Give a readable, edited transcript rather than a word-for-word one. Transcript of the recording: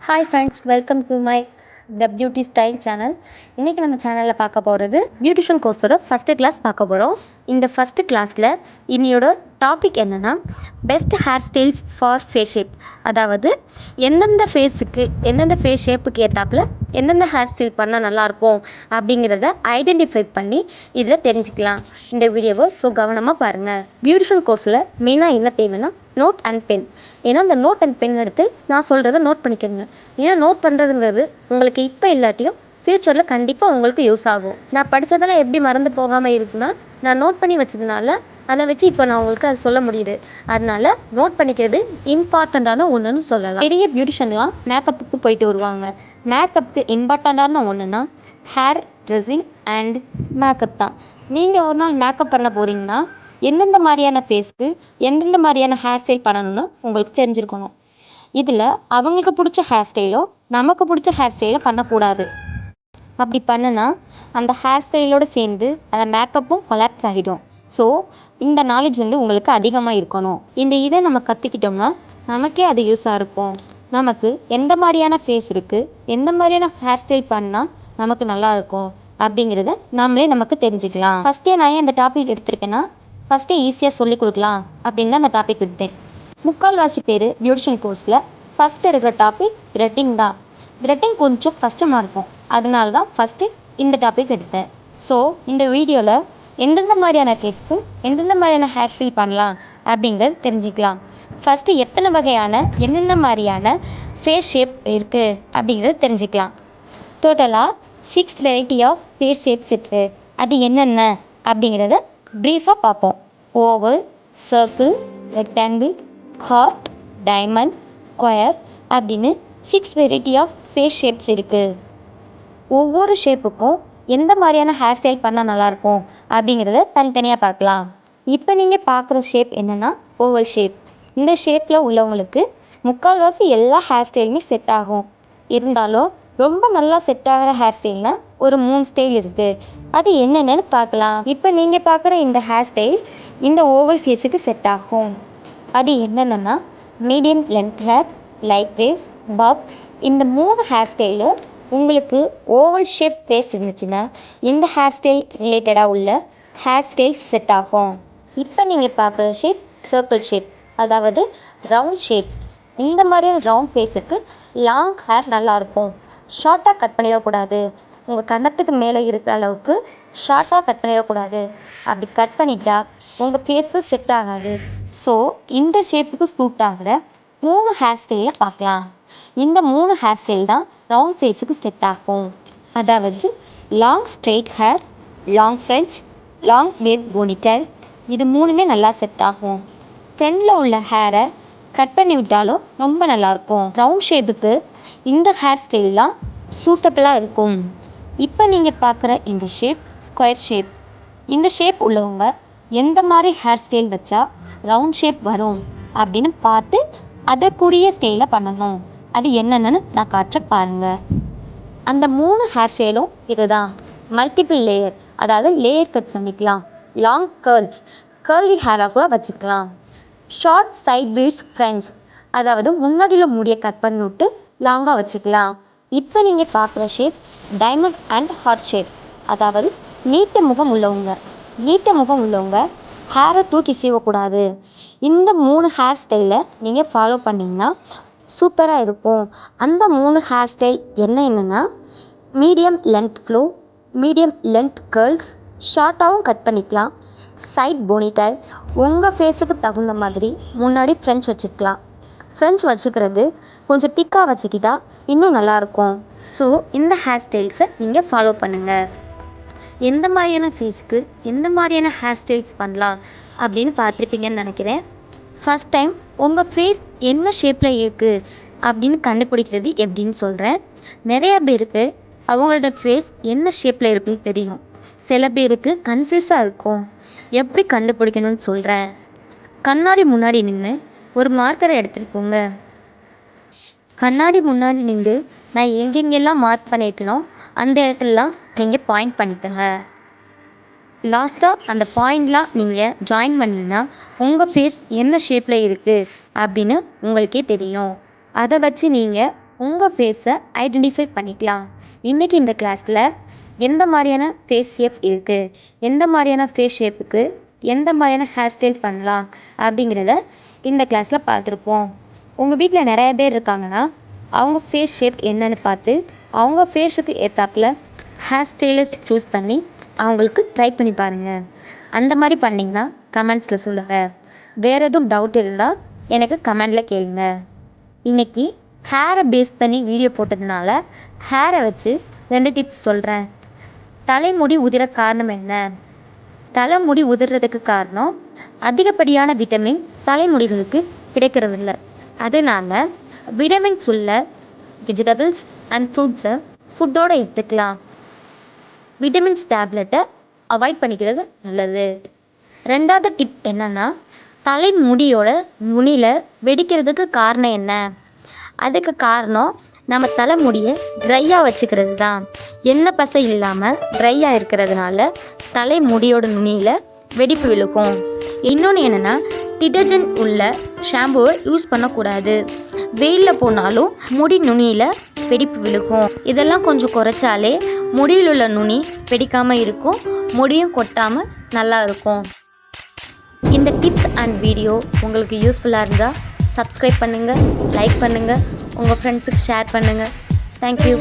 Hi friends, welcome to my the beauty style channel. இன்றைக்கி நம்ம சேனலில் பார்க்க போகிறது பியூட்டிஷியன் கோர்ஸோட ஃபஸ்ட்டு கிளாஸ் பார்க்க போகிறோம். இந்த ஃபஸ்ட்டு கிளாஸில் இன்னையோட டாபிக் என்னென்னா best hair styles for face shape. அதாவது எந்தெந்த ஃபேஸுக்கு எந்தெந்த ஃபேஸ் ஷேப்புக்கு ஏற்றாப்புல எந்தெந்த ஹேர் ஸ்டைல் பண்ணால் நல்லாயிருக்கும் அப்படிங்கிறத ஐடென்டிஃபை பண்ணி இதில் தெரிஞ்சுக்கலாம். இந்த வீடியோவை கவனமாக பாருங்கள். பியூட்டிஷியன் கோர்ஸில் மெயினாக என்ன தேவைன்னா நோட் அண்ட் பென். ஏன்னா அந்த நோட் அண்ட் பென் எடுத்து நான் சொல்கிறத நோட் பண்ணிக்கோங்க. ஏன்னா நோட் பண்ணுறதுங்கிறது உங்களுக்கு இப்போ இல்லாட்டியும் ஃப்யூச்சரில் கண்டிப்பாக உங்களுக்கு யூஸ் ஆகும். நான் படித்ததெல்லாம் எப்படி மறந்து போகாமல் இருக்குன்னா நான் நோட் பண்ணி வச்சதுனால அதை வச்சு இப்போ நான் உங்களுக்கு அதை சொல்ல முடியுது. அதனால நோட் பண்ணிக்கிறது இம்பார்ட்டண்ட்டான ஒன்றுன்னு சொல்லலாம். பெரிய பியூட்டிஷியன்லாம் மேக்கப்புக்கு போயிட்டு வருவாங்க. மேக்கப்புக்கு இம்பார்ட்டண்ட்டான ஒன்றுனா ஹேர் ட்ரெஸ்ஸிங் அண்ட் மேக்கப் தான். நீங்கள் ஒரு நாள் மேக்கப் பண்ண போகிறீங்கன்னா எந்தெந்த மாதிரியான ஃபேஸ்க்கு எந்தெந்த மாதிரியான ஹேர் ஸ்டைல் பண்ணணும்னு உங்களுக்கு தெரிஞ்சிருக்கணும். இதில் அவங்களுக்கு பிடிச்ச ஹேர் ஸ்டைலோ நமக்கு பிடிச்ச ஹேர் ஸ்டைலோ பண்ணக்கூடாது. அப்படி பண்ணுனா அந்த ஹேர் ஸ்டைலோடு சேர்ந்து அந்த மேக்கப்பும் கொலாப்ஸ் ஆகிடும். ஸோ இந்த நாலேஜ் உங்களுக்கு அதிகமாக இருக்கணும். இதை நம்ம கற்றுக்கிட்டோம்னா நமக்கே அது யூஸாக இருக்கும். நமக்கு எந்த மாதிரியான ஃபேஸ் இருக்குது, எந்த மாதிரியான ஹேர் ஸ்டைல் பண்ணால் நமக்கு நல்லாயிருக்கும் அப்படிங்கிறத நமக்கு தெரிஞ்சுக்கலாம். ஃபஸ்ட்டே நான் ஏன் இந்த டாபிக் எடுத்திருக்கேன்னா ஃபஸ்ட்டே ஈஸியாக சொல்லிக் கொடுக்கலாம் அப்படின்னு தான் அந்த டாபிக் எடுத்தேன். முக்கால்வாசி பேர் பியூட்டிஷியன் கோர்ஸில் ஃபஸ்ட்டு இருக்கிற டாபிக் த்ரெட்டிங் தான். த்ரெட்டிங் கொஞ்சம் கஷ்டமாக இருக்கும். அதனால தான் ஃபஸ்ட்டு இந்த டாபிக் எடுத்தேன். ஸோ இந்த வீடியோவில் எந்தெந்த மாதிரியான கேஸ்க்கு எந்தெந்த மாதிரியான ஹேர் ஸ்டைல் பண்ணலாம் அப்படிங்கிறது தெரிஞ்சுக்கலாம். ஃபஸ்ட்டு எத்தனை வகையான என்னென்ன மாதிரியான ஃபேஸ் ஷேப் இருக்குது அப்படிங்கிறது தெரிஞ்சுக்கலாம். டோட்டலாக 6 வெரைட்டி ஆஃப் ஃபேஸ் ஷேப்ஸ் இருக்குது. அது என்னென்ன அப்படிங்கிறத ப்ரீஃபாக பார்ப்போம். Oval, circle, rectangle, heart, diamond, square அப்படின்னு 6 வெரைட்டி ஆஃப் ஃபேஸ் ஷேப்ஸ் இருக்குது. ஒவ்வொரு ஷேப்புக்கும் எந்த மாதிரியான ஹேர் ஸ்டைல் பண்ணால் நல்லாயிருக்கும் அப்படிங்கிறத தனித்தனியாக பார்க்கலாம். இப்போ நீங்கள் பார்க்குற ஷேப் என்னென்னா ஓவல் ஷேப். இந்த ஷேப்பில் உள்ளவங்களுக்கு முக்கால்வாசி எல்லா ஹேர் ஸ்டைலுமே செட் ஆகும். இருந்தாலும் ரொம்ப நல்லா செட் ஆகிற ஹேர் ஸ்டைல்னால் ஒரு 3 ஸ்டைல் இருக்குது. அது என்னென்னு பார்க்கலாம். இப்போ நீங்கள் பார்க்குற இந்த ஹேர் ஸ்டைல் இந்த ஓவல் ஃபேஸுக்கு செட் ஆகும். அது என்னென்னா medium length hair, light waves, bob. இந்த 3 ஹேர் ஸ்டைலும் உங்களுக்கு ஓவல் ஷேப் ஃபேஸ் இருந்துச்சுன்னா இந்த ஹேர் ஸ்டைல் ரிலேட்டடாக உள்ள ஹேர் ஸ்டைல் செட் ஆகும். இப்போ நீங்கள் பார்க்குற ஷேப் சர்க்கிள் ஷேப், அதாவது ரவுண்ட் ஷேப். இந்த மாதிரி ரவுண்ட் ஃபேஸுக்கு லாங் ஹேர் நல்லாயிருக்கும். ஷார்ட்டாக கட் பண்ணிடக்கூடாது. உங்கள் கன்னத்துக்கு மேலே இருக்கிற அளவுக்கு ஷார்ட்டாக கட் பண்ணிடக்கூடாது. அப்படி கட் பண்ணிட்டா உங்கள் ஃபேஸுக்கு செட் ஆகாது. ஸோ இந்த ஷேப்புக்கு சூட் ஆகிற 3 ஹேர் ஸ்டைலை பார்க்கலாம். இந்த 3 ஹேர் ஸ்டைல் தான் ரவுண்ட் ஃபேஸுக்கு செட் ஆகும். அதாவது long straight hair, long French, long wave ponytail. இது 3மே நல்லா செட் ஆகும். ஃப்ரண்டில் உள்ள ஹேரை கட் பண்ணி விட்டாலும் ரொம்ப நல்லாயிருக்கும். ரவுண்ட் ஷேப்புக்கு இந்த ஹேர் ஸ்டைல்லாம் சூட்டபிளாக இருக்கும். இப்போ நீங்கள் பார்க்குற இந்த ஷேப் ஸ்கொயர் ஷேப். இந்த ஷேப் உள்ளவங்க எந்த மாதிரி ஹேர் ஸ்டைல் வச்சா ரவுண்ட் ஷேப் வரும் அப்படின்னு பார்த்து அதற்குரிய ஸ்டைலில் பண்ணணும். அது என்னென்னு நான் காட்டுற பாருங்கள். அந்த 3 ஹேர் ஸ்டைலும் இதுதான். மல்டிபிள் லேயர், அதாவது லேயர் கட் பண்ணிக்கலாம். லாங் கர்லி ஹேராக கூட வச்சுக்கலாம். ஷார்ட் சைட் வேவ்ஸ் ஃப்ரெஞ்ச், அதாவது முன்னாடியில் முடியை கட் பண்ணி விட்டு லாங்காக வச்சுக்கலாம். இப்போ நீங்கள் பார்க்குற shape diamond and heart shape, அதாவது நீட்ட முகம் உள்ளவங்க ஹேரை தூக்கி சீவக்கூடாது. இந்த 3 ஹேர் ஸ்டைலை நீங்கள் ஃபாலோ பண்ணிங்கன்னா சூப்பராக இருக்கும். அந்த 3 ஹேர் ஸ்டைல் என்னென்னா medium length flow, medium length girls, ஷார்ட்டாகவும் கட் பண்ணிக்கலாம். சைட் போனிடெயில், உங்கள் ஃபேஸுக்கு தகுந்த மாதிரி முன்னாடி ஃப்ரெஞ்ச் வச்சுக்கலாம். ஃப்ரெஞ்ச் வச்சுக்கிறது கொஞ்சம் திக்காக வச்சுக்கிட்டா இன்னும் நல்லாயிருக்கும். ஸோ இந்த ஹேர் ஸ்டைல்ஸை நீங்கள் ஃபாலோ பண்ணுங்கள். எந்த மாதிரியான ஃபேஸ்க்கு எந்த மாதிரியான ஹேர் ஸ்டைல்ஸ் பண்ணலாம் அப்படின்னு பார்த்துருப்பீங்கன்னு நினைக்கிறேன். ஃபஸ்ட் டைம் உங்கள் ஃபேஸ் என்ன ஷேப்பில் இருக்குது அப்படின்னு கண்டுபிடிக்கிறது எப்படின்னு சொல்கிறேன். நிறையா பேருக்கு அவங்களோட ஃபேஸ் என்ன ஷேப்பில் இருக்குன்னு தெரியும். சில பேருக்கு கன்ஃபியூஸாக இருக்கும். எப்படி கண்டுபிடிக்கணும்னு சொல்கிறேன். கண்ணாடி முன்னாடி நின்று ஒரு மார்க்கரை எடுத்துகிட்டு போங்க. கண்ணாடி முன்னாடி நின்று நான் எங்கெங்கெல்லாம் மார்க் பண்ணியிருக்கணும் அந்த இடத்துலலாம் நீங்கள் பாயிண்ட் பண்ணிக்கோங்க. லாஸ்ட்டாக அந்த பாயிண்ட்லாம் நீங்கள் ஜாயின் பண்ணிங்கன்னா உங்கள் ஃபேஸ் என்ன ஷேப்பில் இருக்குது அப்படின்னு உங்களுக்கே தெரியும். அதை வச்சு நீங்கள் உங்கள் ஃபேஸை ஐடென்டிஃபை பண்ணிக்கலாம். இன்றைக்கி இந்த கிளாஸில் எந்த மாதிரியான ஃபேஸ் ஷேப் இருக்குது, எந்த மாதிரியான ஃபேஸ் ஷேப்புக்கு எந்த மாதிரியான ஹேர் ஸ்டைல் பண்ணலாம் அப்படிங்கிறத இந்த கிளாஸில் பார்த்துருப்போம். உங்கள் வீட்டில் நிறைய பேர் இருக்காங்கன்னா அவங்க ஃபேஸ் ஷேப் என்னன்னு பார்த்து அவங்க ஃபேஸுக்கு ஏற்றாப்புல ஹேர் ஸ்டைலை சூஸ் பண்ணி அவங்களுக்கு ட்ரை பண்ணி பாருங்கள். அந்த மாதிரி பண்ணிங்கன்னா கமெண்ட்ஸில் சொல்லுங்கள். வேறு எதுவும் டவுட் இருந்தால் எனக்கு கமெண்டில் கேளுங்க. இன்றைக்கி ஹேரை பேஸ் பண்ணி வீடியோ போட்டதுனால ஹேரை வச்சு 2 டிப்ஸ் சொல்கிறேன். தலைமுடி உதிர காரணம் என்ன? தலைமுடி உதிர்றதுக்கு காரணம் அதிகப்படியான விட்டமின் தலைமுடிகளுக்கு கிடைக்கிறதில்ல. அதனால் விட்டமின்ஸ் உள்ள வெஜிடபிள்ஸ் அண்ட் ஃப்ரூட்ஸை ஃபுட்டோடு எடுத்துக்கலாம். விட்டமின்ஸ் டேப்லெட்டை அவாய்ட் பண்ணிக்கிறது நல்லது. 2வது டிப் என்னென்னா, தலைமுடியோட நுனியில் வெடிக்கிறதுக்கு காரணம் என்ன? அதுக்கு காரணம் நம்ம தலைமுடியை ட்ரையாக வச்சுக்கிறது தான். எண்ணெய் பசை இல்லாமல் ட்ரையாக இருக்கிறதுனால தலைமுடியோட நுனியில் வெடிப்பு விழுக்கும். இன்னொன்று என்னென்னா, டிடர்ஜென்ட் உள்ள ஷாம்புவை யூஸ் பண்ணக்கூடாது. வெயிலில் போனாலும் முடி நுனியில் வெடிப்பு விழுக்கும். இதெல்லாம் கொஞ்சம் குறைச்சாலே முடியில் உள்ள நுனி வெடிக்காமல் இருக்கும், முடியும் கொட்டாமல் நல்லா இருக்கும். இந்த டிப்ஸ் அண்ட் வீடியோ உங்களுக்கு யூஸ்ஃபுல்லாக இருந்தால் சப்ஸ்கிரைப் பண்ணுங்கள், லைக் பண்ணுங்கள், உங்கள் ஃப்ரெண்ட்ஸுக்கு ஷேர் பண்ணுங்கள். தேங்க்யூ.